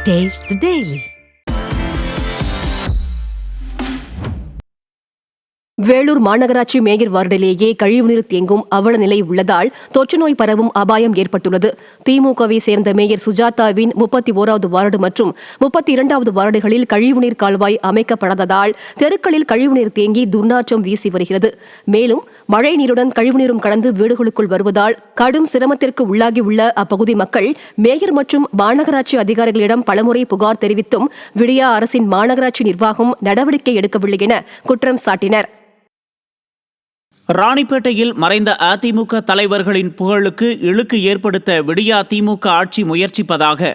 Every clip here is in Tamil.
Taste the Daily. வேலூர் மாநகராட்சி மேயர் வார்டிலேயே கழிவுநீர் தேங்கும் அவல நிலை உள்ளதால் தொற்றுநோய் பரவும் அபாயம் ஏற்பட்டுள்ளது. திமுகவை சேர்ந்த மேயர் சுஜாதாவின் 31வது வார்டு மற்றும் 32வது வார்டுகளில் கழிவுநீர் கால்வாய் அமைக்கப்படாததால் தெருக்களில் கழிவுநீர் தேங்கி துர்நாற்றம் வீசி வருகிறது. மேலும் மழை நீருடன் கழிவுநீரும் கலந்து வீடுகளுக்குள் வருவதால் கடும் சிரமத்திற்கு உள்ளாகியுள்ள அப்பகுதி மக்கள் மேயர் மற்றும் மாநகராட்சி அதிகாரிகளிடம் பலமுறை புகார் தெரிவித்தும் விடியா அரசின் மாநகராட்சி நிர்வாகம் நடவடிக்கை எடுக்கவில்லை என குற்றம் சாட்டினர். ராணிப்பேட்டையில் மறைந்த அதிமுக தலைவர்களின் புகழுக்கு இழுக்கு ஏற்படுத்த விடியா திமுக ஆட்சி முயற்சிப்பதாக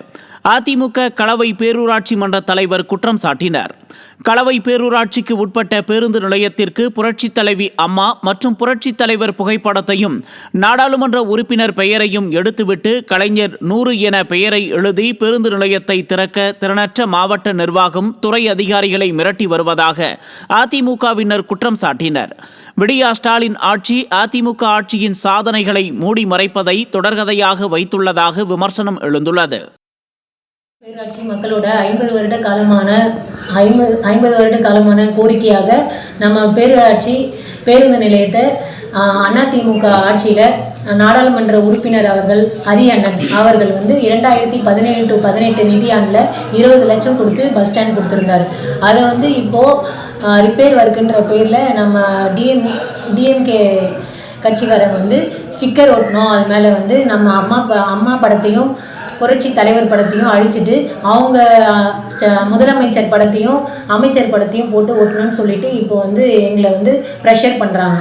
அதிமுக களவை பேரூராட்சி மன்ற தலைவர் குற்றம் சாட்டினார். களவை பேரூராட்சிக்கு உட்பட்ட பேருந்து நிலையத்திற்கு புரட்சித் தலைவி அம்மா மற்றும் புரட்சித் தலைவர் புகைப்படத்தையும் நாடாளுமன்ற உறுப்பினர் பெயரையும் எடுத்துவிட்டு கலைஞர் 100 என பெயரை எழுதி பேருந்து நிலையத்தை திறக்க திறனற்ற மாவட்ட நிர்வாகம் துறை அதிகாரிகளை மிரட்டி வருவதாக அதிமுகவினர் குற்றம் சாட்டினர். விடியா ஸ்டாலின் ஆட்சி அதிமுக ஆட்சியின் சாதனைகளை மூடி மறைப்பதை தொடர்கதையாக வைத்துள்ளதாக விமர்சனம் எழுந்துள்ளது. பேரூராட்சி மக்களோட 50 வருட காலமான கோரிக்கையாக நம்ம பேரூராட்சி பேருந்து நிலையத்தை அதிமுக ஆட்சியில் நாடாளுமன்ற உறுப்பினர் அவர்கள் அரியண்ணன் அவர்கள் 2017-18 நிதியாண்டில் 20 லட்சம் கொடுத்து பஸ் ஸ்டாண்ட் கொடுத்துருந்தாரு. அதை இப்போது ரிப்பேர் ஒர்க்குன்ற பேரில் நம்ம டிஎம்கே கட்சிக்காரங்க ஸ்டிக்கர் ஒட்டணும், அது மேலே நம்ம அம்மா படத்தையும் புரட்சி தலைவர் படத்தையும் அழிச்சிட்டு அவங்க முதலமைச்சர் படத்தையும் அமைச்சர் படத்தையும் போட்டு ஓட்டணும்னு சொல்லிட்டு இப்போ எங்களை ப்ரெஷர் பண்ணுறாங்க.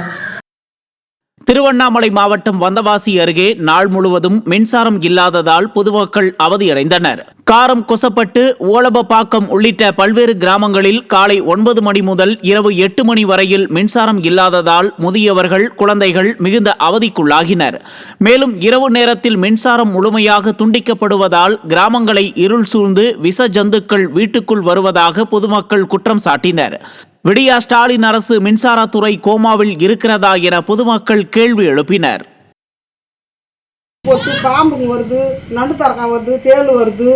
திருவண்ணாமலை மாவட்டம் வந்தவாசி அருகே நாள் முழுவதும் மின்சாரம் இல்லாததால் பொதுமக்கள் அவதியடைந்தனர். காரம் கொசப்பட்டு ஓலபப்பாக்கம் உள்ளிட்ட பல்வேறு கிராமங்களில் காலை 9 மணி முதல் இரவு 8 மணி வரையில் மின்சாரம் இல்லாததால் முதியவர்கள் குழந்தைகள் மிகுந்த அவதிக்குள்ளாகினர். மேலும் இரவு நேரத்தில் மின்சாரம் முழுமையாக துண்டிக்கப்படுவதால் கிராமங்களை இருள் சூழ்ந்து விஷ ஜந்துக்கள் வீட்டுக்குள் வருவதாக பொதுமக்கள் குற்றம் சாட்டினர். விடியா ஸ்டாலின் அரசு மின்சாரத்துறை கோமாவில் இருக்கிறதா என பொதுமக்கள் கேள்வி எழுப்பினர். பாம்புங்க வருது, நடுத்தரக்கம் வருது, தேள் வருது,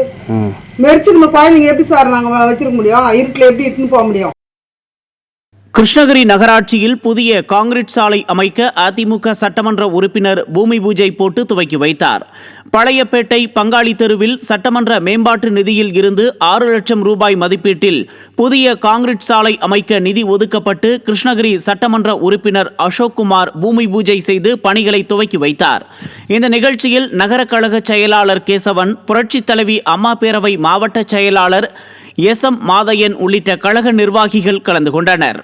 மெரிச்சுக்கணும். குழந்தைங்க எப்படி சார் நாங்கள் வச்சிருக்க முடியும்? இருட்டில் எப்படி இட்டுன்னு போக முடியும்? கிருஷ்ணகிரி நகராட்சியில் புதிய காங்கிரீட் சாலை அமைக்க அதிமுக சட்டமன்ற உறுப்பினர் பூமி பூஜை போட்டு துவக்கி வைத்தார். பழையப்பேட்டை பங்காளி தெருவில் சட்டமன்ற மேம்பாட்டு நிதியில் இருந்து 6 லட்சம் ரூபாய் மதிப்பீட்டில் புதிய காங்கிரீட் சாலை அமைக்க நிதி ஒதுக்கப்பட்டு கிருஷ்ணகிரி சட்டமன்ற உறுப்பினர் அசோக்குமார் பூமி பூஜை செய்து பணிகளை துவக்கி வைத்தார். இந்த நிகழ்ச்சியில் நகர கழக செயலாளர் கேசவன், புரட்சித் தலைவி அம்மா பேரவை மாவட்ட செயலாளர் எஸ்.எம். மாதையன் உள்ளிட்ட கழக நிர்வாகிகள் கலந்து கொண்டனர்.